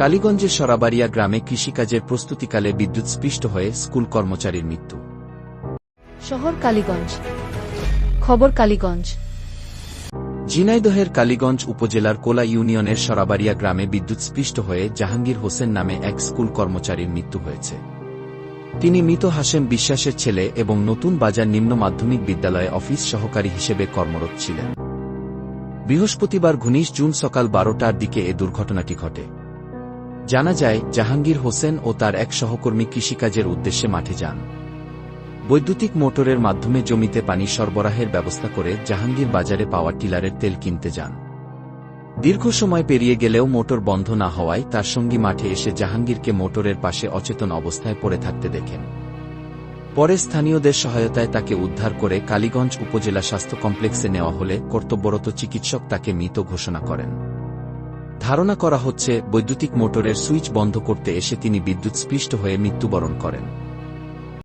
কালীগঞ্জের সরাবাড়িয়া গ্রামে কৃষিকাজের প্রস্তুতিকালে বিদ্যুৎস্পৃষ্ট হয়ে স্কুল কর্মচারীর মৃত্যু। শহর কালীগঞ্জ। খবর কালীগঞ্জ। ঝিনাইদহের কালীগঞ্জ উপজেলার কোলা ইউনিয়নের সরাবাড়িয়া গ্রামে বিদ্যুৎস্পৃষ্ট হয়ে জাহাঙ্গীর হোসেন নামে এক স্কুল কর্মচারীর মৃত্যু হয়েছে। তিনি মৃত হাশেম বিশ্বাসের ছেলে এবং নতুন বাজার নিম্ন মাধ্যমিক বিদ্যালয়ে অফিস সহকারী হিসেবে কর্মরত ছিলেন। বৃহস্পতিবার 19 জুন সকাল 12টার দিকে এ দুর্ঘটনাটি ঘটে। জানা যায়, জাহাঙ্গীর হোসেন ও তার এক সহকর্মী কৃষিকাজের উদ্দেশ্যে মাঠে যান। বৈদ্যুতিক মোটরের মাধ্যমে জমিতে পানি সরবরাহের ব্যবস্থা করে জাহাঙ্গীর বাজারে পাওয়ার টিলারের তেল কিনতে যান। দীর্ঘ সময় পেরিয়ে গেলেও মোটর বন্ধ না হওয়ায় তার সঙ্গী মাঠে এসে জাহাঙ্গীরকে মোটরের পাশে অচেতন অবস্থায় পড়ে থাকতে দেখেন। পরে স্থানীয়দের সহায়তায় তাকে উদ্ধার করে কালীগঞ্জ উপজেলা স্বাস্থ্য কমপ্লেক্সে নেওয়া হলে কর্তব্যরত চিকিৎসক তাকে মৃত ঘোষণা করেন। ধারণা করা হচ্ছে, বৈদ্যুতিক মোটরের সুইচ বন্ধ করতে এসে তিনি বিদ্যুৎস্পৃষ্ট হয়ে মৃত্যুবরণ করেন।